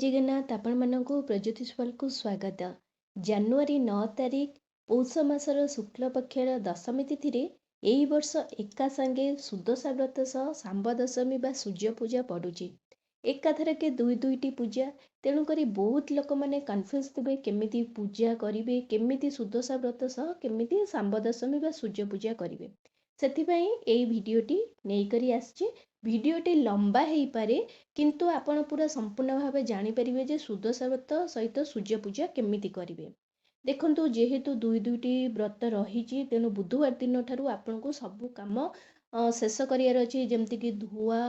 ଜଗନ୍ନାଥ ଆପଣମାନଙ୍କୁ ପ୍ରଜ୍ୟୋତିଷପାଲକୁ ସ୍ୱାଗତ। ଜାନୁଆରୀ 9 ତାରିଖ ପୌଷ ମାସର ଶୁକ୍ଳ ପକ୍ଷର ଦଶମୀ ତିଥିରେ ଏହି ବର୍ଷ ଏକା ସାଙ୍ଗେ ସୁଦଶା ବ୍ରତ ସହ ଶାମ୍ବ ଦଶମୀ ବା ସୂର୍ଯ୍ୟ ପୂଜା ପଡ଼ୁଛି। ଏକାଥରକେ ଦୁଇଟି ପୂଜା, ତେଣୁକରି ବହୁତ ଲୋକମାନେ କନଫ୍ୟୁଜ୍ ଥିବେ କେମିତି ପୂଜା କରିବେ, କେମିତି ସୁଦଶା ବ୍ରତ ସହ କେମିତି ଶାମ୍ବ ଦଶମୀ ବା ସୂର୍ଯ୍ୟ ପୂଜା କରିବେ। ସେଥିପାଇଁ ଏହି ଭିଡ଼ିଓଟି ନେଇକରି ଆସିଛି। ଭିଡ଼ିଓଟି ଲମ୍ବା ହେଇପାରେ, କିନ୍ତୁ ଆପଣ ପୁରା ସମ୍ପୂର୍ଣ୍ଣ ଭାବେ ଜାଣିପାରିବେ ଯେ ସୁଦଶା ବ୍ରତ ସହିତ ସୂର୍ଯ୍ୟ ପୂଜା କେମିତି କରିବେ। ଦେଖନ୍ତୁ, ଯେହେତୁ ଦୁଇଟି ବ୍ରତ ରହିଛି, ତେଣୁ ବୁଧବାର ଦିନଠାରୁ ଆପଣଙ୍କୁ ସବୁ କାମ ଶେଷ କରିବାର ଅଛି। ଯେମିତିକି ଧୁଆ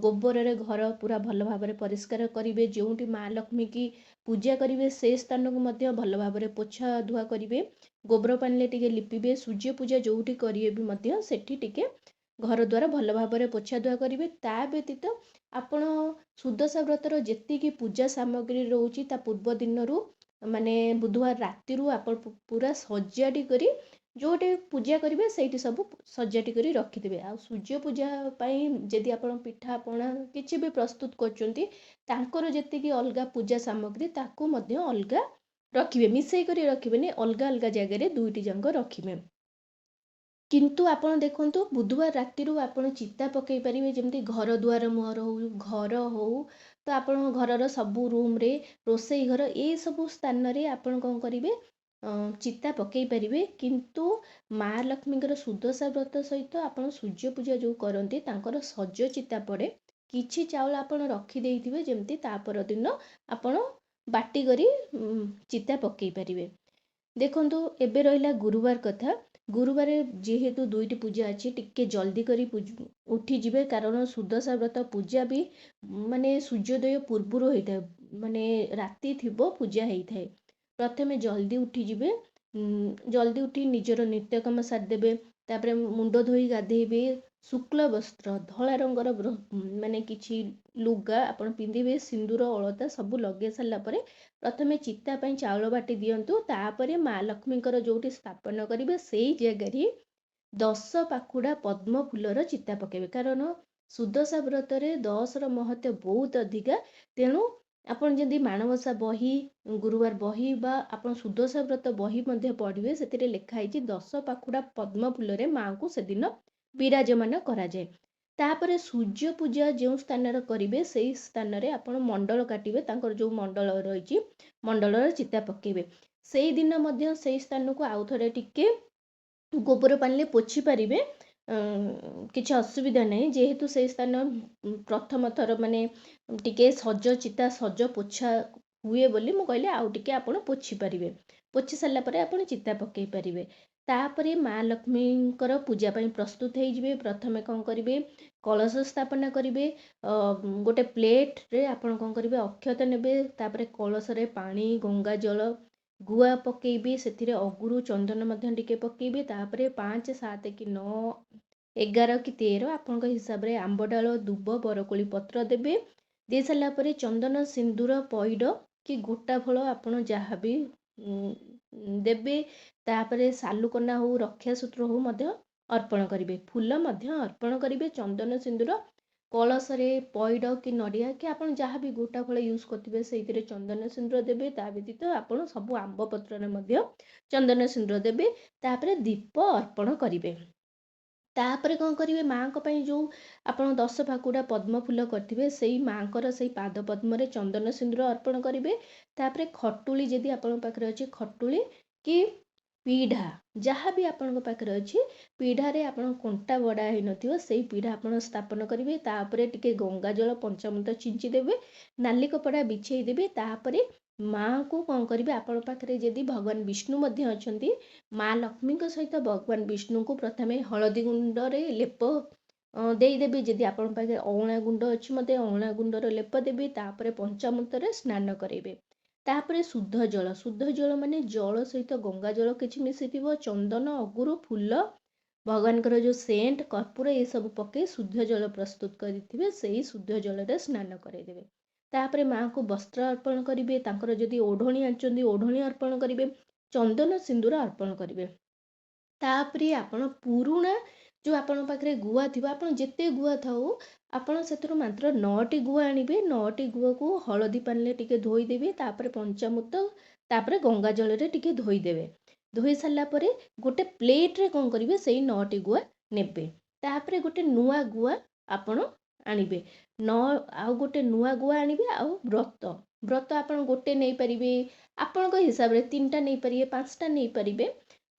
ଗୋବରରେ ଘର ପୁରା ଭଲ ଭାବରେ ପରିଷ୍କାର କରିବେ। ଯେଉଁଠି ମା ଲକ୍ଷ୍ମୀ କି ପୂଜା କରିବେ ସେ ସ୍ଥାନକୁ ମଧ୍ୟ ଭଲ ଭାବରେ ପୋଛା ଧୁଆ କରିବେ। ଗୋବର ପାଣିରେ ଟିକେ ଲିପିବେ। ସୂର୍ଯ୍ୟ ପୂଜା ଯେଉଁଠି କରିବେ ବି ମଧ୍ୟ ସେଠି ଟିକେ ଘର ଦ୍ୱାରା ଭଲ ଭାବରେ ପୋଛା ଧୁଆ କରିବେ। ତା ବ୍ୟତୀତ ଆପଣ ସୁଦଶା ବ୍ରତର ଯେତିକି ପୂଜା ସାମଗ୍ରୀ ରହୁଛି ତା ପୂର୍ବ ଦିନରୁ ମାନେ ବୁଧବାର ରାତିରୁ ଆପଣ ପୁରା ସଜାଡ଼ି କରି ଯେଉଁଠି ପୂଜା କରିବେ ସେଇଠି ସବୁ ସଜାଡ଼ି କରି ରଖିଦେବେ। ଆଉ ସୂର୍ଯ୍ୟ ପୂଜା ପାଇଁ ଯଦି ଆପଣ ପିଠା ପଣା କିଛି ବି ପ୍ରସ୍ତୁତ କରୁଛନ୍ତି, ତାଙ୍କର ଯେତିକି ଅଲଗା ପୂଜା ସାମଗ୍ରୀ ତାକୁ ମଧ୍ୟ ଅଲଗା ରଖିବେ। ମିଶେଇ କରି ରଖିବେନି, ଅଲଗା ଅଲଗା ଜାଗାରେ ଦୁଇଟି ଯାକ ରଖିବେ। କିନ୍ତୁ ଆପଣ ଦେଖନ୍ତୁ, ବୁଧବାର ରାତିରୁ ଆପଣ ଚିତା ପକାଇ ପାରିବେ। ଯେମିତି ଘର ଦୁଆର ମୁହଁର ହଉ, ଘର ହଉ, ତ ଆପଣଙ୍କ ଘରର ସବୁ ରୁମ୍ରେ, ରୋଷେଇ ଘର, ଏସବୁ ସ୍ଥାନରେ ଆପଣ କ'ଣ କରିବେ, ଚିତା ପକାଇ ପାରିବେ। କିନ୍ତୁ ମା ଲକ୍ଷ୍ମୀଙ୍କର ସୁଦଶା ବ୍ରତ ସହିତ ଆପଣ ସୂର୍ଯ୍ୟ ପୂଜା ଯେଉଁ କରନ୍ତି ତାଙ୍କର ସଜ ଚିତା ପଡ଼େ। କିଛି ଚାଉଳ ଆପଣ ରଖିଦେଇଥିବେ, ଯେମିତି ତା ପରଦିନ ଆପଣ ବାଟି କରି ଚିତା ପକାଇ ପାରିବେ। ଦେଖନ୍ତୁ, ଏବେ ରହିଲା ଗୁରୁବାର କଥା। ଗୁରୁବାର ଯେହେତୁ ଦୁଇଟି ପୂଜା ଅଛି, ଟିକେ ଜଲ୍ଦି କରି ଉଠିଯିବେ, କାରଣ ସୁଦଶା ବ୍ରତ ପୂଜା ବି ମାନେ ସୂର୍ଯ୍ୟୋଦୟ ପୂର୍ବରୁ ହୋଇଥାଏ, ମାନେ ରାତି ଥିବ ପୂଜା ହେଇଥାଏ। ପ୍ରଥମେ ଜଲ୍ଦି ଉଠିଯିବେ। ଜଲ୍ଦି ଉଠି ନିଜର ନିତ୍ୟକର୍ମ ସାରିଦେବେ। ତାପରେ ମୁଣ୍ଡ ଧୋଇ ଗାଧେଇବେ। ଶୁକ୍ଳ ବସ୍ତ୍ର, ଧଳା ରଙ୍ଗର ମାନେ କିଛି ଲୁଗା ଆପଣ ପିନ୍ଧିବେ। ସିନ୍ଦୁର ଅଳତା ସବୁ ଲଗେଇ ସାରିଲା ପରେ ପ୍ରଥମେ ଚିତା ପାଇଁ ଚାଉଳ ବାଟି ଦିଅନ୍ତୁ। ତାପରେ ମା ଲକ୍ଷ୍ମୀଙ୍କର ଯେଉଁଠି ସ୍ଥାପନ କରିବେ ସେଇ ଜାଗାରେ 10 ପାଖୁଡ଼ା ପଦ୍ମ ଫୁଲର ଚିତା ପକାଇବେ। କାରଣ ସୁଦଶା ବ୍ରତରେ 10ର ମହତ୍ତ୍ୱ ବହୁତ ଅଧିକା। ତେଣୁ ଆପଣ ଯଦି ମାଣବସା ବହି, ଗୁରୁବାର ବହି ବା ଆପଣ ସୁଦଶା ବ୍ରତ ବହି ମଧ୍ୟ ପଢ଼ିବେ, ସେଥିରେ ଲେଖା ହେଇଛି 10 ପାଖୁଡ଼ା ପଦ୍ମ ଫୁଲରେ ମାଙ୍କୁ ସେଦିନ ବିରାଜମାନ କରାଯାଏ। ତାପରେ ସୂର୍ଯ୍ୟ ପୂଜା ଯେଉଁ ସ୍ଥାନରେ କରିବେ ସେଇ ସ୍ଥାନରେ ଆପଣ ମଣ୍ଡଳ କାଟିବେ। ତାଙ୍କର ଯେଉଁ ମଣ୍ଡଳ ରହିଛି ମଣ୍ଡଳର ଚିତା ପକାଇବେ। ସେଇଦିନ ମଧ୍ୟ ସେଇ ସ୍ଥାନକୁ ଆଉଥରେ ଟିକେ ଗୋବର ପାଣିରେ ପୋଛି ପାରିବେ। କିଛି ଅସୁବିଧା ନାହିଁ, ଯେହେତୁ ସେଇ ସ୍ଥାନ ପ୍ରଥମ ଥର ମାନେ ଟିକେ ସଜ ଚିତା ସଜ ପୋଛା ହୁଏ ବୋଲି ମୁଁ କହିଲି ଆଉ ଟିକେ ଆପଣ ପୋଛି ପାରିବେ। ପୋଛି ସାରିଲା ପରେ ଆପଣ ଚିତା ପକାଇ ପାରିବେ। ତାପରେ ମା ଲକ୍ଷ୍ମୀଙ୍କର ପୂଜା ପାଇଁ ପ୍ରସ୍ତୁତ ହେଇଯିବେ। ପ୍ରଥମେ କ'ଣ କରିବେ, କଳସ ସ୍ଥାପନା କରିବେ। ଗୋଟେ ପ୍ଲେଟ୍ରେ ଆପଣ କ'ଣ କରିବେ, ଅକ୍ଷତ ନେବେ। ତାପରେ କଳସରେ ପାଣି, ଗଙ୍ଗା ଜଳ, ଗୁଆ ପକାଇବେ। ସେଥିରେ ଅଗୁରୁ ଚନ୍ଦନ ମଧ୍ୟ ଟିକେ ପକାଇବେ। ତାପରେ 5, 7 କି 9, 11 କି 13 ଆପଣଙ୍କ ହିସାବରେ ଆମ୍ବ ଡାଳ, ଦୁବ, ବରକୋଳି ପତ୍ର ଦେବେ। ଦେଇ ସାରିଲା ପରେ ଚନ୍ଦନ, ସିନ୍ଦୁର, ପଇଡ଼ କି ଗୋଟା ଫଳ ଆପଣ ଯାହା ବି ଦେବେ। ତାପରେ ସାଲୁକନା ହଉ, ରକ୍ଷାସୂତ୍ର ହଉ ମଧ୍ୟ ଅର୍ପଣ କରିବେ। ଫୁଲ ମଧ୍ୟ ଅର୍ପଣ କରିବେ। ଚନ୍ଦନ, ସିନ୍ଦୁର, କଳସରେ ପଇଡ଼ କି ନଡ଼ିଆ କି ଆପଣ ଯାହା ବି ଗୋଟା ଫଳ ୟୁଜ୍ କରୁଥିବେ ସେଇଥିରେ ଚନ୍ଦନ ସିନ୍ଦୁର ଦେବେ। ତା ବ୍ୟତୀତ ଆପଣ ସବୁ ଆମ୍ବ ପତ୍ରରେ ମଧ୍ୟ ଚନ୍ଦନ ସିନ୍ଦୁର ଦେବେ। ତାପରେ ଦୀପ ଅର୍ପଣ କରିବେ। ତାପରେ କ'ଣ କରିବେ, ମାଙ୍କ ପାଇଁ ଯେଉଁ ଆପଣ 10 ପାଖୁଡ଼ା ପଦ୍ମ ଫୁଲ କରିଥିବେ ସେଇ ମାଙ୍କର ସେଇ ପାଦ ପଦ୍ମରେ ଚନ୍ଦନ ସିନ୍ଦୁର ଅର୍ପଣ କରିବେ। ତାପରେ ଖଟୁଳି, ଯଦି ଆପଣଙ୍କ ପାଖରେ ଅଛି ଖଟୁଳି କି ପିଢ଼ା, ଯାହା ବି ଆପଣଙ୍କ ପାଖରେ ଅଛି, ପିଢ଼ାରେ ଆପଣ କଣ୍ଟା ବଡ଼ା ହେଇନଥିବ ସେଇ ପିଢ଼ା ଆପଣ ସ୍ଥାପନ କରିବେ। ତାପରେ ଟିକେ ଗଙ୍ଗା ଜଳ ପଞ୍ଚାମୃତ ଛିଞ୍ଚି ଦେବେ। ନାଲି କପଡ଼ା ବିଛେଇ ଦେବେ। ତାପରେ ମାଙ୍କୁ କ'ଣ କରିବେ, ଆପଣଙ୍କ ପାଖରେ ଯଦି ଭଗବାନ ବିଷ୍ଣୁ ମଧ୍ୟ ଅଛନ୍ତି, ମା ଲକ୍ଷ୍ମୀଙ୍କ ସହିତ ଭଗବାନ ବିଷ୍ଣୁଙ୍କୁ ପ୍ରଥମେ ହଳଦୀ ଗୁଣ୍ଡରେ ଲେପ ଦେଇଦେବେ। ଯଦି ଆପଣଙ୍କ ପାଖରେ ଅଁଳା ଗୁଣ୍ଡ ଅଛି ମଧ୍ୟ ଅଁଳା ଗୁଣ୍ଡର ଲେପ ଦେବେ। ତାପରେ ପଞ୍ଚାମୃତରେ ସ୍ନାନ କରାଇବେ। ତାପରେ ଶୁଦ୍ଧ ଜଳ ମାନେ ଜଳ ସହିତ ଗଙ୍ଗା ଜଳ କିଛି ମିଶିଥିବ, ଚନ୍ଦନ, ଅଗୁରୁ, ଫୁଲ, ଭଗବାନଙ୍କର ଯେଉଁ ସେଣ୍ଟ, କର୍ପୂର ଏସବୁ ପକାଇ ଶୁଦ୍ଧ ଜଳ ପ୍ରସ୍ତୁତ କରିଥିବେ ସେଇ ଶୁଦ୍ଧ ଜଳରେ ସ୍ନାନ କରାଇଦେବେ। ତାପରେ ମାଙ୍କୁ ବସ୍ତ୍ର ଅର୍ପଣ କରିବେ। ତାଙ୍କର ଯଦି ଓଢ଼ଣୀ ଆଣିଛନ୍ତି ଓଢ଼ଣୀ ଅର୍ପଣ କରିବେ। ଚନ୍ଦନ ସିନ୍ଦୁର ଅର୍ପଣ କରିବେ। ତାପରେ ଆପଣ ପୁରୁଣା जो आपण पाखरे गुआ थिबा आपण जेते गुआ थाउ आपण सेतुरु मात्र 9टी गुआ आनिबे 9टी गुआ को हळदी पानीले टिके धोई देबे तापरे पंचामृत तापरे गंगा जल रे टिके धोई देबे धोई सारला परे गोटे प्लेट रे कोन करिवे सेई 9टी गुआ नेबे तापरे गोटे नुआ गुआ आपण आनिबे न आउ गोटे नुआ गुआ आनिबे आउ व्रत आपण गोटे नै परिबे आपण को हिसाब रे 3टा नै परिबे 5टा नै परिबे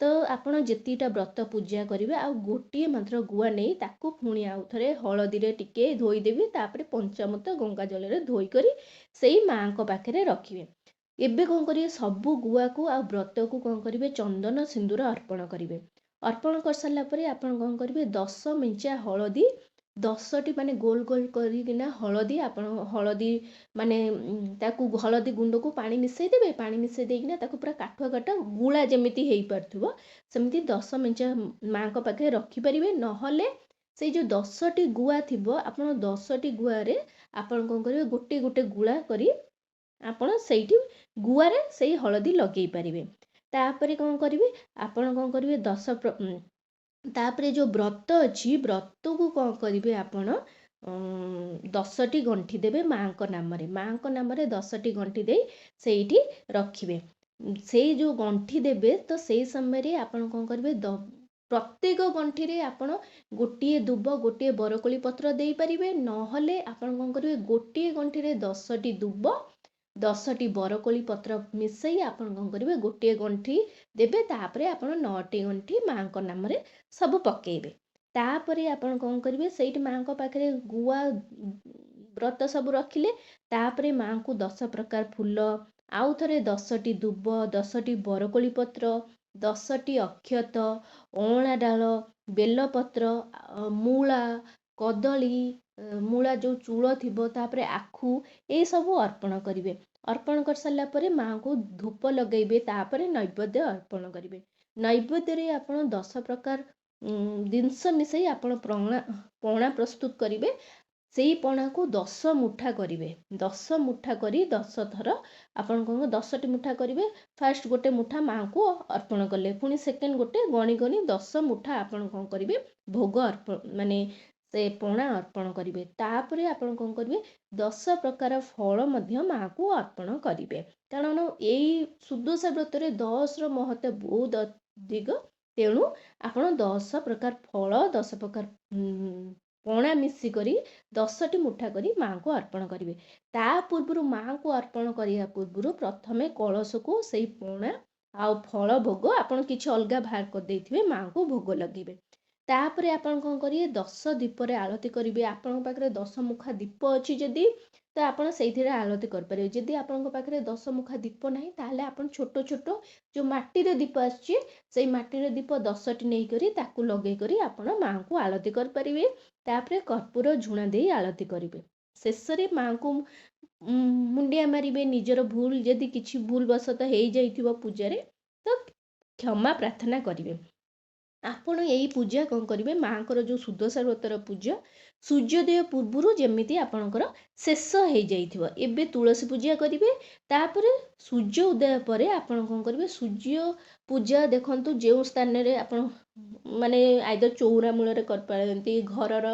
तो आपण जेतीटा व्रत पूजा करेंगे आ गोटे मात्र गुआ नहीं ताकू पुणी आउ थे हलदी टिके धोईदेवी तापर पंचामृत गंगा जल धोई करी से माँ पाखे रखिए एबे कौन करिए सबू गुआ को आ व्रत को कौन करिवे चंदन सिंदूर अर्पण करिवे अर्पण कर सारा पर आपण कौन करिवे 10 मेंचा हलदी 10टी माने गोल गोल करिकिना हलदी आपण हलदी माने ताकू हलदी गुंड को पानी मिसई देबे पानी मिसई देकिना ताकू पूरा काठुआ काठ गुला जेमिति हेई परथुबो सेमिति 10 मेंचा माँ को पाखे रखी परिवे नहले से जो 10टी गुआ थिबो आपण 10टी गुआ रे आपण कोन करिवे गोटे गोटे गुळा करी आपण सेठी गुआ रे सेई हलदी लगेई परिवे तापरे कोन करिवे आपण कोन करिवे 10 तापरे जो व्रत अच्छी व्रत को कौन करिवे आपण 10टी गंठी देबे माँ को नाम रे 10टी गंठी दे सेठी रखिबे से जो गंठी देबे तो से समय रे आपण कौन करिवे प्रत्येक गंठी रे आपण गोटिए दुब गोटिए बरकोली पत्र देई परिबे नहले आपण कौन करिवे गोटिए गंठी रे 10टी दुब 10टी बरकोली पत्र मिसई आपण कौन करिवे गोटिए गंठी देबे तापरे आपण 9टी गंठी माँ को नाम रे सब पकेइबे तापरे आपण कौन करिवे सेठी माँ को पाखरे गुआ व्रत सब रखिले तापरे माँ को 10 प्रकार फूल आउ थरे 10टी दुब 10टी बरकोली पत्र 10टी अक्षत अँला डाल बेलपत्र मूला कदली मूला जो चूल थिबो तापरे आखु ए सब अर्पण करिवे अर्पण कर सारा पर माँ को धूप लगेबे तापरे नैवेद्य अर्पण करिवे नैवेद्य रे आपण 10 प्रकार जिनस मिसई आपण पणा प्रस्तुत करिवे सेई पणा को 10 मुठा करिवे 10 मुठा करी 10 थर आपण को 10टी मुठा करिवे फास्ट गोटे मुठा माँ को अर्पण कले पुणी सेकेंड गोटे गणी गणी 10 मुठा आपण को करिवे भोग अर्पण माने से पणा अर्पण करिवे तापरे आपण कोन करिवे 10 प्रकार फल मध्य माँ को अर्पण करिवे कारण एई सुदशा व्रत रे 10 रो महत्व बहुत अधिक तेणु आपण 10 प्रकार फल 10 प्रकार पणा मिसी करी 10टी मुठा करी माँ को अर्पण करिवे ता पूर्व माँ को अर्पण करिया पूर्व प्रथमे कलश को सेई पणा आ फल भोग आपण किछि अलगा बाहर कर देथिबे माँ को भोग लगेबे तापरे आपण कोन करिए 10 दीप रे आरती करिवे आपण पाखरे 10 मुखा दीप अछि जदी तो आपण सेइथिरे आरती कर परिवे जदी आपण पाखरे 10 मुखा दीप नाही ताले आपण छोटो छोटो जो माटी रे दीप आछि सेई माटी रे दीप 10टी नै करी ताकू लगे करी आपण माँ को आरती कर परिवे तापरे कर्पूर झुणा देई आरती करिवे शेष रे माँ को मुंडिया मारिबे निजर भूल जदी किछि भूल बसत हेई जाइथिबो पूजा रे तो क्षमा प्रार्थना करिवे आपण यही पूजा कौन करिवे माँ को जो सुदशा व्रतर पूजा सूर्योदय पूर्व जमीती आपणकर शेष हो जाइथिबो एबे तुलसी पूजा करिवे तापरे सूर्य उदय पर आपण कौन करिवे सूर्य पूजा देखंतु जो स्थान रे आपण माने आइदर चौरा मूल रे कर पारंती घरर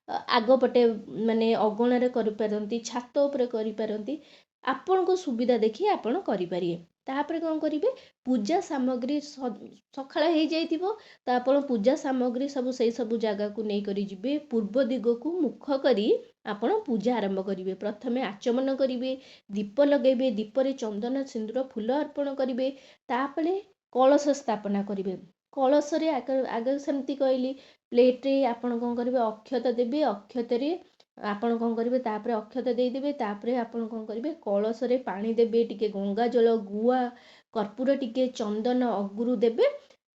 आगपटे माने अगण रे कर पारंती छात उपरे करि पारंती आपण को सुविधा देखि आपण करि परिए तापरे कौन करिवे पूजा सामग्री सखाळ हो जाइथिबो तो आपण पूजा सामग्री सब से सब जगह को नहीं करी जिबे पूर्व दिग को मुख करी आपण पूजा आरंभ करिवे प्रथमे आचमन करिवे दीप लगेबे दीप रे चंदन सिंदूर फूल अर्पण करिवे तापरे कलश स्थापना करिवे कलश रे आगे सेमती कहली प्लेट रे आपण कोन करिवे अक्षत देबे अक्षत रे आपण कोन करिवे तापरे अक्षत देई देबे तापरे आपण कोन करिवे कलश रे पानी देबे टिके गंगा जल गुआ कर्पूर टिके चंदन अगुरु देबे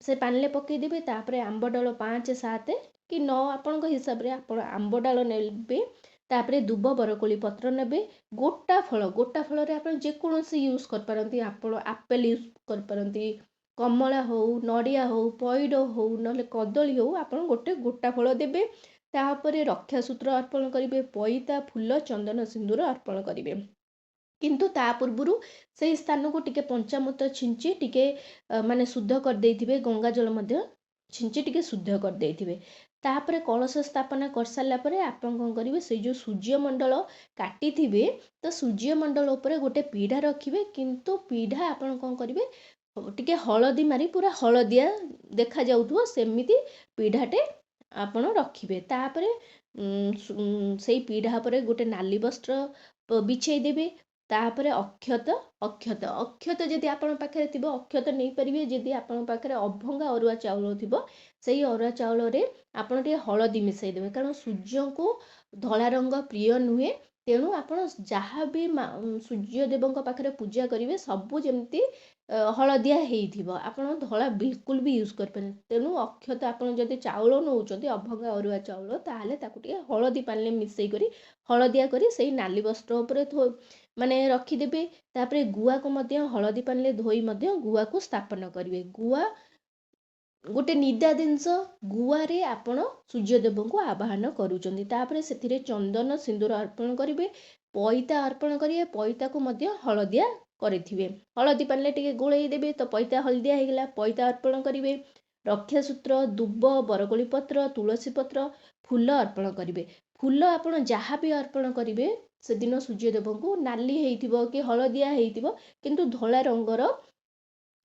से पानी पकई देबे तापरे आंब डाल 5-7 कि 9 आपण हिसाब रे आपण आंब डाल नेबे तापरे दुब बरकोली पत्र नेबे गोटा फल रे आपण जे कोनोसी यूज कर पारंती आपण एप्पल यूज कर पारंती कमला हो नड़िया हो पैड हो नले कदली हो आपण गोटा फल देबे तापरे रक्षा सूत्र अर्पण करिवे पईता फूल चंदन सिंदूर अर्पण करिवे किंतु ता पूर्वरु से स्थान को टिके पंचामृत छिंची टिके माने शुद्ध कर देथिबे गंगा जल मध्य छिंची टिके शुद्ध कर देथिबे ତାପରେ କଳସ ସ୍ଥାପନା କରିସାରିଲା ପରେ ଆପଣ କ'ଣ କରିବେ, ସେଇ ଯେଉଁ ସୂର୍ଯ୍ୟମଣ୍ଡଳ କାଟିଥିବେ ତ ସୂର୍ଯ୍ୟମଣ୍ଡଳ ଉପରେ ଗୋଟେ ପିଢ଼ା ରଖିବେ, କିନ୍ତୁ ପିଢ଼ା ଆପଣ କ'ଣ କରିବେ ଟିକେ ହଳଦୀ ମାରି ପୁରା ହଳଦିଆ ଦେଖାଯାଉଥିବ ସେମିତି ପିଢ଼ାଟେ ଆପଣ ରଖିବେ। ତାପରେ ସେଇ ପିଢ଼ା ଉପରେ ଗୋଟେ ନାଲି ବସ୍ତ୍ର ବିଛେଇ ଦେବେ। ତାପରେ ଅକ୍ଷତ ଯଦି ଆପଣଙ୍କ ପାଖରେ ଥିବ ଅକ୍ଷତ ନେଇପାରିବେ। ଯଦି ଆପଣଙ୍କ ପାଖରେ ଅଭଙ୍ଗା ଅରୁଆ ଚାଉଳ ଥିବ ସେଇ ଅରୁଆ ଚାଉଳରେ ଆପଣ ଟିକେ ହଳଦୀ ମିଶାଇ ଦେବେ, କାରଣ ସୂର୍ଯ୍ୟଙ୍କୁ ଧଳା ରଙ୍ଗ ପ୍ରିୟ ନୁହେଁ। ତେଣୁ ଆପଣ ଯାହା ବି ସୂର୍ଯ୍ୟଦେବଙ୍କ ପାଖରେ ପୂଜା କରିବେ ସବୁ ଯେମିତି ହଳଦିଆ ହେଇଥିବ, ଆପଣ ଧଳା ବିଲକୁଲ ବି ୟୁଜ୍ କରିପାରିବେନି। ତେଣୁ ଅକ୍ଷତ ଆପଣ ଯଦି ଚାଉଳ ନେଉଛନ୍ତି ଅଭଙ୍ଗା ଅରୁଆ ଚାଉଳ, ତାହେଲେ ତାକୁ ଟିକେ ହଳଦୀ ପାଣିରେ ମିଶାଇ କରି ହଳଦିଆ କରି ସେଇ ନାଲି ବସ୍ତ୍ର ଉପରେ ମାନେ ରଖିଦେବେ। ତାପରେ ଗୁଆକୁ ମଧ୍ୟ ହଳଦୀ ପାଣିରେ ଧୋଇ ମଧ୍ୟ ଗୁଆକୁ ସ୍ଥାପନ କରିବେ। ଗୁଆ ଗୋଟେ ନିଦା ଜିନିଷ, ଗୁଆରେ ଆପଣ ସୂର୍ଯ୍ୟଦେବଙ୍କୁ ଆବାହନ କରୁଛନ୍ତି। ତାପରେ ସେଥିରେ ଚନ୍ଦନ ସିନ୍ଦୁର ଅର୍ପଣ କରିବେ, ପଇତା ଅର୍ପଣ କରିବେ। ପଇତାକୁ ମଧ୍ୟ ହଳଦିଆ କରିଥିବେ, ହଳଦୀ ପାଣିରେ ଟିକେ ଗୋଳେଇ ଦେବେ ତ ପଇତା ହଳଦିଆ ହେଇଗଲା। ପଇତା ଅର୍ପଣ କରିବେ। ରକ୍ଷାସୂତ୍ର, ଦୁବ, ବରକୋଳି ପତ୍ର, ତୁଳସୀ ପତ୍ର, ଫୁଲ ଅର୍ପଣ କରିବେ। ଫୁଲ ଆପଣ ଯାହା ବି ଅର୍ପଣ କରିବେ ସେଦିନ ସୂର୍ଯ୍ୟଦେବଙ୍କୁ ନାଲି ହେଇଥିବ କି ହଳଦିଆ ହେଇଥିବ କିନ୍ତୁ ଧଳା ରଙ୍ଗର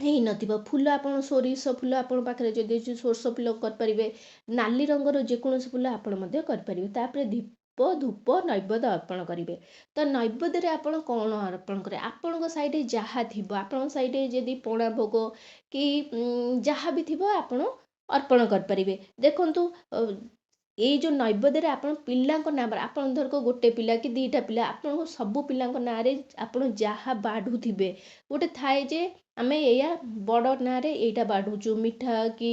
ହେଇନଥିବ। ଫୁଲ ଆପଣ ସୋରିଷ ଫୁଲ ଆପଣଙ୍କ ପାଖରେ ଯଦି ଅଛି ସୋରିଷ ଫୁଲ କରିପାରିବେ, ନାଲି ରଙ୍ଗର ଯେକୌଣସି ଫୁଲ ଆପଣ ମଧ୍ୟ କରିପାରିବେ। ତାପରେ ଦୀପ ଧୂପ ନୈବେଦ୍ୟ ଅର୍ପଣ କରିବେ। ତ ନୈବେଦ୍ୟରେ ଆପଣ କ'ଣ ଅର୍ପଣ କରିବେ, ଆପଣଙ୍କ ସାଇଡ଼ରେ ଯାହା ଥିବ, ଆପଣଙ୍କ ସାଇଡ଼ରେ ଯଦି ପଣା ଭୋଗ କି ଯାହା ବି ଥିବ ଆପଣ ଅର୍ପଣ କରିପାରିବେ। ଦେଖନ୍ତୁ ଏଇ ଯେଉଁ ନୈବେଦ୍ୟରେ ଆପଣ ପିଲାଙ୍କ ନାଁ, ଆପଣ ଧରକ ଗୋଟେ ପିଲା କି ଦୁଇଟା ପିଲା, ଆପଣଙ୍କ ସବୁ ପିଲାଙ୍କ ନାଁରେ ଆପଣ ଯାହା ବାଢ଼ୁଥିବେ, ଗୋଟେ ଥାଏ ଯେ ଆମେ ଏଇଆ ବଡ଼ ନାଁରେ ଏଇଟା ବାଢ଼ୁଛୁ ମିଠା କି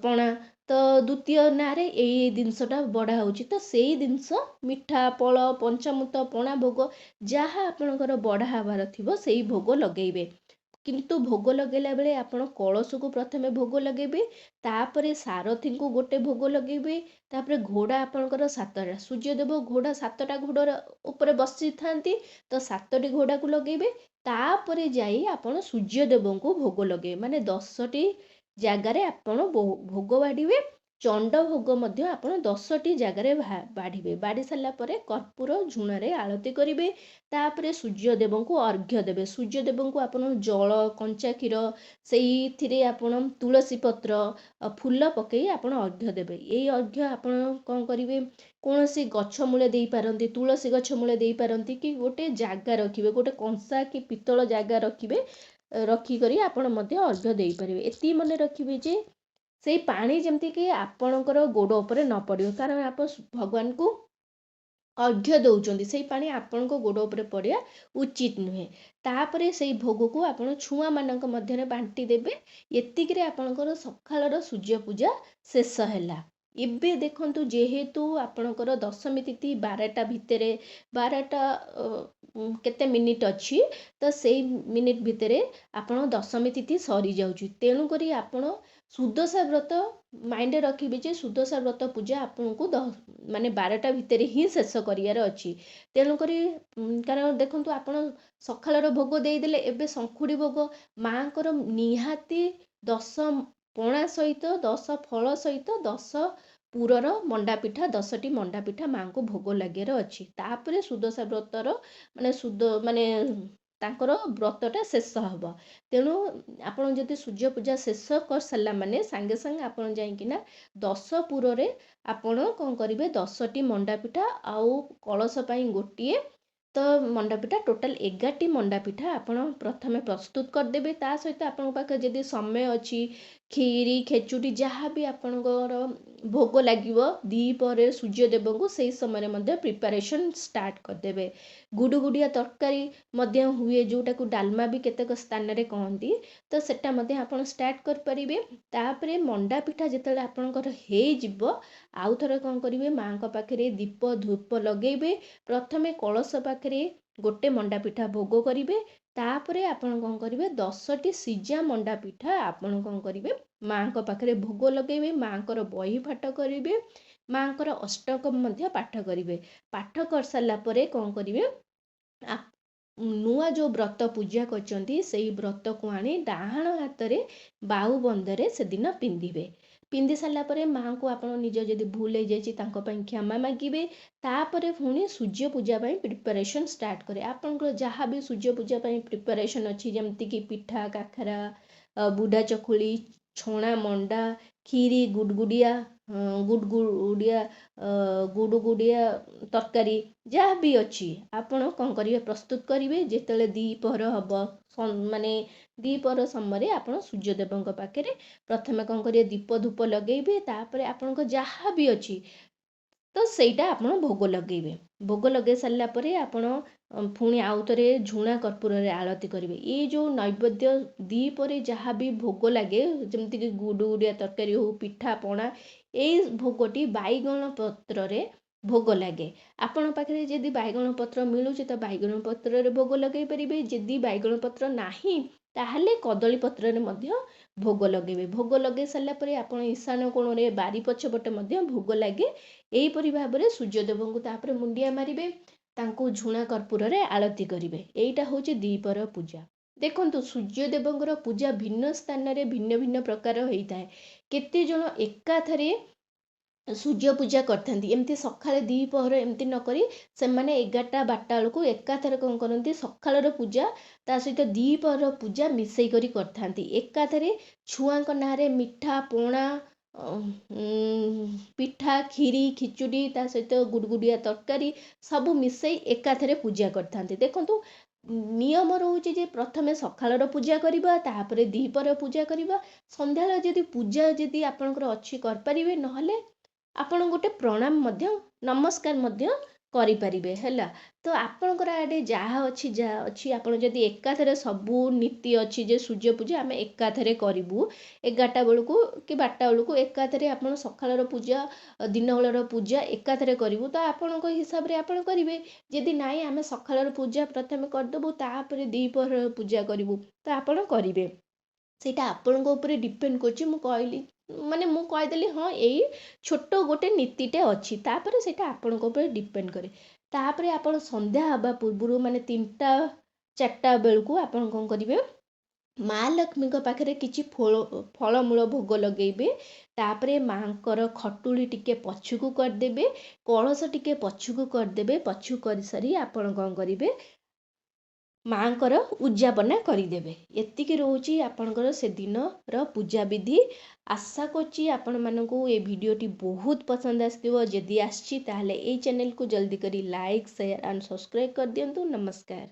ପଣା, ତ ଦ୍ୱିତୀୟ ନାଁରେ ଏଇ ଜିନିଷଟା ବଢ଼ା ହେଉଛି, ତ ସେଇ ଜିନିଷ ମିଠା ଫଳ ପଞ୍ଚାମୃତ ପଣା ଭୋଗ ଯାହା ଆପଣଙ୍କର ବଢ଼ା ହେବାର ଥିବ ସେଇ ଭୋଗ ଲଗେଇବେ। କିନ୍ତୁ ଭୋଗ ଲଗେଇଲା ବେଳେ ଆପଣ କଳସକୁ ପ୍ରଥମେ ଭୋଗ ଲଗେଇବେ, ତାପରେ ସାରଥୀଙ୍କୁ ଗୋଟେ ଭୋଗ ଲଗେଇବେ। ତାପରେ ଘୋଡ଼ା ଆପଣଙ୍କର 7ଟା, ସୂର୍ଯ୍ୟଦେବ ଘୋଡ଼ା 7ଟା ଘୋଡ଼ର ଉପରେ ବସିଥାନ୍ତି, ତ 7ଟି ଘୋଡ଼ାକୁ ଲଗେଇବେ। ତାପରେ ଯାଇ ଆପଣ ସୂର୍ଯ୍ୟଦେବଙ୍କୁ ଭୋଗ ଲଗେଇବେ, ମାନେ 10ଟି ଜାଗାରେ ଆପଣ ଭୋଗ ବାଢ଼ିବେ। ଚଣ୍ଡ ଭୋଗ ମଧ୍ୟ ଆପଣ 10ଟି ଜାଗାରେ ବାଢ଼ିବେ। ବାଢ଼ି ସାରିଲା ପରେ କର୍ପୂର ଝୁଣାରେ ଆଳତି କରିବେ। ତାପରେ ସୂର୍ଯ୍ୟଦେବଙ୍କୁ ଅର୍ଘ୍ୟ ଦେବେ। ସୂର୍ଯ୍ୟଦେବଙ୍କୁ ଆପଣ ଜଳ, କଞ୍ଚା କ୍ଷୀର, ସେଇଥିରେ ଆପଣ ତୁଳସୀ ପତ୍ର ଫୁଲ ପକେଇ ଆପଣ ଅର୍ଘ୍ୟ ଦେବେ। ଏଇ ଅର୍ଘ୍ୟ ଆପଣ କ'ଣ କରିବେ, କୌଣସି ଗଛ ମୂଳେ ଦେଇପାରନ୍ତି, ତୁଳସୀ ଗଛ ମୂଳେ ଦେଇପାରନ୍ତି, କି ଗୋଟେ ଜାଗା ରଖିବେ, ଗୋଟେ କଂସା କି ପିତ୍ତଳ ଜାଗା ରଖିବେ, ରଖିକରି ଆପଣ ମଧ୍ୟ ଅର୍ଘ୍ୟ ଦେଇପାରିବେ। ଏତିକି ମନେ ରଖିବେ ଯେ ସେଇ ପାଣି ଯେମିତିକି ଆପଣଙ୍କର ଗୋଡ଼ ଉପରେ ନ ପଡ଼ିବ, କାରଣ ଆପଣ ଭଗବାନଙ୍କୁ ଅର୍ଘ୍ୟ ଦେଉଛନ୍ତି, ସେଇ ପାଣି ଆପଣଙ୍କ ଗୋଡ଼ ଉପରେ ପଡ଼ିବା ଉଚିତ ନୁହେଁ। ତାପରେ ସେଇ ଭୋଗକୁ ଆପଣ ଛୁଆମାନଙ୍କ ମଧ୍ୟରେ ବାଣ୍ଟି ଦେବେ। ଏତିକିରେ ଆପଣଙ୍କର ସକାଳର ସୂର୍ଯ୍ୟ ପୂଜା ଶେଷ ହେଲା। ଏବେ ଦେଖନ୍ତୁ ଯେହେତୁ ଆପଣଙ୍କର ଦଶମୀ ତିଥି 12ଟା ଭିତରେ, 12ଟା କେତେ ମିନିଟ୍ ଅଛି, ତ ସେଇ ମିନିଟ୍ ଭିତରେ ଆପଣ ଦଶମୀ ତିଥି ସରିଯାଉଛି। ତେଣୁକରି ଆପଣ ସୁଦଶା ବ୍ରତ ମାଇଣ୍ଡରେ ରଖିବେ ଯେ ସୁଦଶା ବ୍ରତ ପୂଜା ଆପଣଙ୍କୁ ମାନେ 12ଟା ଭିତରେ ହିଁ ଶେଷ କରିବାର ଅଛି। ତେଣୁକରି କାରଣ ଦେଖନ୍ତୁ ଆପଣ ସକାଳର ଭୋଗ ଦେଇଦେଲେ, ଏବେ ଶଙ୍ଖୁଡ଼ି ଭୋଗ ମାଆଙ୍କର ନିହାତି 10 ପଣା ସହିତ 10 ଫଳ ସହିତ 10 ପୁରର ମଣ୍ଡାପିଠା, 10ଟି ମଣ୍ଡାପିଠା ମାଆଙ୍କୁ ଭୋଗ ଲାଗିବାର ଅଛି। ତାପରେ ସୁଦଶା ବ୍ରତର ମାନେ ତାଙ୍କର ବ୍ରତଟା ଶେଷ ହେବ। ତେଣୁ ଆପଣ ଯଦି ସୂର୍ଯ୍ୟ ପୂଜା ଶେଷ କରିସାରିଲା ମାନେ ସାଙ୍ଗେ ସାଙ୍ଗେ ଆପଣ ଯାଇକିନା 10 ପୁରରେ ଆପଣ କ'ଣ କରିବେ, 10ଟି ମଣ୍ଡାପିଠା ଆଉ କଳସ ପାଇଁ ଗୋଟିଏ, ତ ମଣ୍ଡାପିଠା ଟୋଟାଲ୍ 11ଟି ମଣ୍ଡାପିଠା ଆପଣ ପ୍ରଥମେ ପ୍ରସ୍ତୁତ କରିଦେବେ। ତା ସହିତ ଆପଣଙ୍କ ପାଖରେ ଯଦି ସମୟ ଅଛି କ୍ଷୀରି ଖେଚୁଡ଼ି ଯାହା ବି ଆପଣଙ୍କର ଭୋଗ ଲାଗିବ ଦ୍ୱିପହରେ ସୂର୍ଯ୍ୟଦେବଙ୍କୁ, ସେଇ ସମୟରେ ମଧ୍ୟ ପ୍ରିପାରେସନ୍ ଷ୍ଟାର୍ଟ କରିଦେବେ। ଗୁଡ଼ୁଗୁଡ଼ିଆ ତରକାରୀ ମଧ୍ୟ ହୁଏ, ଯେଉଁଟାକୁ ଡାଲମା ବି କେତେକ ସ୍ଥାନରେ କହନ୍ତି, ତ ସେଟା ମଧ୍ୟ ଆପଣ ଷ୍ଟାର୍ଟ କରିପାରିବେ। ତାପରେ ମଣ୍ଡାପିଠା ଯେତେବେଳେ ଆପଣଙ୍କର ହେଇଯିବ, ଆଉ ଥରେ କ'ଣ କରିବେ, ମାଆଙ୍କ ପାଖରେ ଦୀପ ଧୂପ ଲଗେଇବେ। ପ୍ରଥମେ କଳସ ପାଖରେ ଗୋଟେ ମଣ୍ଡାପିଠା ଭୋଗ କରିବେ। ତାପରେ ଆପଣ କ'ଣ କରିବେ, 10ଟି ସିଝା ମଣ୍ଡାପିଠା ଆପଣ କ'ଣ କରିବେ, ମାଆଙ୍କ ପାଖରେ ଭୋଗ ଲଗେଇବେ। ମାଆଙ୍କର ବହି ପାଠ କରିବେ, ମାଆଙ୍କର ଅଷ୍ଟକ ମଧ୍ୟ ପାଠ କରିବେ। ପାଠ କରିସାରିଲା ପରେ କ'ଣ କରିବେ, ନୂଆ ଯେଉଁ ବ୍ରତ ପୂଜା କରିଛନ୍ତି ସେଇ ବ୍ରତକୁ ଆଣି ଡାହାଣ ହାତରେ ବାହୁବନ୍ଧରେ ସେଦିନ ପିନ୍ଧିବେ। ପିନ୍ଧି ସାରିଲା ପରେ ମାଆଙ୍କୁ ଆପଣ ନିଜ ଯଦି ଭୁଲ ହେଇଯାଇଛି ତାଙ୍କ ପାଇଁ କ୍ଷମା ମାଗିବେ। ତାପରେ ପୁଣି ସୂର୍ଯ୍ୟ ପୂଜା ପାଇଁ ପ୍ରିପାରେସନ୍ ଷ୍ଟାର୍ଟ କରିବେ। ଆପଣଙ୍କର ଯାହା ବି ସୂର୍ଯ୍ୟ ପୂଜା ପାଇଁ ପ୍ରିପାରେସନ୍ ଅଛି, ଯେମିତିକି ପିଠା, କାକରା, ବୁଢ଼ା ଚକୁଳି, ଛଣା ମଣ୍ଡା, କ୍ଷୀରି, ଗୁଡ଼ଗୁଡ଼ିଆ ତରକାରୀ ଯାହା ବି ଅଛି, ଆପଣ କ'ଣ କରିବେ, ପ୍ରସ୍ତୁତ କରିବେ। ଯେତେବେଳେ ଦ୍ୱିପହର ହେବ, ମାନେ ଦ୍ୱିପହର ସମୟରେ ଆପଣ ସୂର୍ଯ୍ୟଦେବଙ୍କ ପାଖରେ ପ୍ରଥମେ କ'ଣ କରିବେ, ଦୀପ ଧୂପ ଲଗେଇବେ। ତାପରେ ଆପଣଙ୍କ ଯାହା ବି ଅଛି ତ ସେଇଟା ଆପଣ ଭୋଗ ଲଗେଇବେ। ଭୋଗ ଲଗେଇ ସାରିଲା ପରେ ଆପଣ ପୁଣି ଆଉଥରେ ଝୁଣା କର୍ପୂରରେ ଆଳତି କରିବେ। ଏଇ ଯେଉଁ ନୈବେଦ୍ୟ ଦ୍ୱିପହରେ ଯାହା ବି ଭୋଗ ଲାଗେ, ଯେମିତିକି ଗୁଡ଼ଗୁଡ଼ିଆ ତରକାରୀ ହଉ, ପିଠା ପଣା, ଏଇ ଭୋଗଟି ବାଇଗଣ ପତ୍ରରେ ଭୋଗ ଲାଗେ। ଆପଣଙ୍କ ପାଖରେ ଯଦି ବାଇଗଣ ପତ୍ର ମିଳୁଛି ତ ବାଇଗଣ ପତ୍ରରେ ଭୋଗ ଲଗେଇ ପାରିବେ। ଯଦି ବାଇଗଣ ପତ୍ର ନାହିଁ ତାହେଲେ କଦଳୀ ପତ୍ରରେ ମଧ୍ୟ ଭୋଗ ଲଗେଇବେ। ଭୋଗ ଲଗେଇ ସାରିଲା ପରେ ଆପଣ ଈଶାନ କୋଣରେ ବାରି ପଛପଟେ ମଧ୍ୟ ଭୋଗ ଲାଗେ। ଏହିପରି ଭାବରେ ସୂର୍ଯ୍ୟଦେବଙ୍କୁ ତାପରେ ମୁଣ୍ଡିଆ ମାରିବେ, ତାଙ୍କୁ ଝୁଣା କର୍ପୂରରେ ଆଳତି କରିବେ। ଏଇଟା ହେଉଛି ଦ୍ୱିପହର ପୂଜା। ଦେଖନ୍ତୁ, ସୂର୍ଯ୍ୟଦେବଙ୍କର ପୂଜା ଭିନ୍ନ ସ୍ଥାନରେ ଭିନ୍ନ ଭିନ୍ନ ପ୍ରକାର ହେଇଥାଏ। କେତେ ଜଣ ଏକାଥରେ ସୂର୍ଯ୍ୟ ପୂଜା କରିଥାନ୍ତି, ଏମିତି ସକାଳେ ଦ୍ୱିପହର ଏମିତି ନ କରି ସେମାନେ 11ଟା 12ଟା ବେଳକୁ ଏକାଥରେ କ'ଣ କରନ୍ତି, ସକାଳର ପୂଜା ତା ସହିତ ଦ୍ୱିପହର ପୂଜା ମିଶେଇ କରି କରିଥାନ୍ତି। ଏକାଥରେ ଛୁଆଙ୍କ ନାଁରେ ମିଠା ପଣା, ପିଠା, କ୍ଷୀରି, ଖିଚୁଡ଼ି, ତା ସହିତ ଗୁଡ଼ଗୁଡ଼ିଆ ତରକାରୀ ସବୁ ମିଶେଇ ଏକାଥରେ ପୂଜା କରିଥାନ୍ତି। ଦେଖନ୍ତୁ, ନିୟମ ରହୁଛି ଯେ ପ୍ରଥମେ ସକାଳର ପୂଜା କରିବା, ତାପରେ ଦ୍ୱିପହର ପୂଜା କରିବା। ସନ୍ଧ୍ୟାବେଳେ ଯଦି ପୂଜା ଯଦି ଆପଣଙ୍କର ଅଛି କରିପାରିବେ, ନହେଲେ ଆପଣ ଗୋଟେ ପ୍ରଣାମ ମଧ୍ୟ, ନମସ୍କାର ମଧ୍ୟ କରିପାରିବେ ହେଲା। ତ ଆପଣଙ୍କର ଆଡ଼େ ଯାହା ଅଛି ଆପଣ ଯଦି ଏକାଥରେ ସବୁ ନୀତି ଅଛି ଯେ ସୂର୍ଯ୍ୟ ପୂଜା ଆମେ ଏକାଥରେ କରିବୁ 11ଟା ବେଳକୁ କି 12ଟା ବେଳକୁ, ଏକାଥରେ ଆପଣ ସକାଳର ପୂଜା, ଦିନବେଳର ପୂଜା ଏକାଥରେ କରିବୁ, ତ ଆପଣଙ୍କ ହିସାବରେ ଆପଣ କରିବେ। ଯଦି ନାହିଁ ଆମେ ସକାଳର ପୂଜା ପ୍ରଥମେ କରିଦେବୁ, ତାପରେ ଦ୍ୱିପହର ପୂଜା କରିବୁ, ତ ଆପଣ କରିବେ। ସେଇଟା ଆପଣଙ୍କ ଉପରେ ଡିପେଣ୍ଡ କରୁଛି। ମୁଁ କହିଦେଲି ହଁ ଏଇ ଛୋଟ ଗୋଟେ ନୀତିଟେ ଅଛି, ତାପରେ ସେଇଟା ଆପଣଙ୍କ ଉପରେ ଡିପେଣ୍ଡ କରେ। ତାପରେ ଆପଣ ସନ୍ଧ୍ୟା ହେବା ପୂର୍ବରୁ, ମାନେ 3ଟା 4ଟା ବେଳକୁ ଆପଣ କ'ଣ କରିବେ, ମା ଲକ୍ଷ୍ମୀଙ୍କ ପାଖରେ କିଛି ଫଳମୂଳ ଭୋଗ ଲଗେଇବେ। ତାପରେ ମାଙ୍କର ଖଟୁଳି ଟିକେ ପଛକୁ କରିଦେବେ, କଳସ ଟିକେ ପଛକୁ କରିଦେବେ। ପଛକୁ କରିସାରି ଆପଣ କ'ଣ କରିବେ, ମାଙ୍କର ଉଯାପନା କରିଦେବେ। ଏତିକି ରହୁଛି ଆପଣଙ୍କର ସେଦିନର ପୂଜା ବିଧି। ଆଶା କରୁଛି ଆପଣମାନଙ୍କୁ ଏ ଭିଡ଼ିଓଟି ବହୁତ ପସନ୍ଦ ଆସିଥିବ। ଯଦି ଆସିଛି ତାହେଲେ ଏଇ ଚ୍ୟାନେଲକୁ ଜଲ୍ଦି କରି ଲାଇକ୍, ସେୟାର ଆଣ୍ଡ ସବସ୍କ୍ରାଇବ୍ କରିଦିଅନ୍ତୁ। ନମସ୍କାର।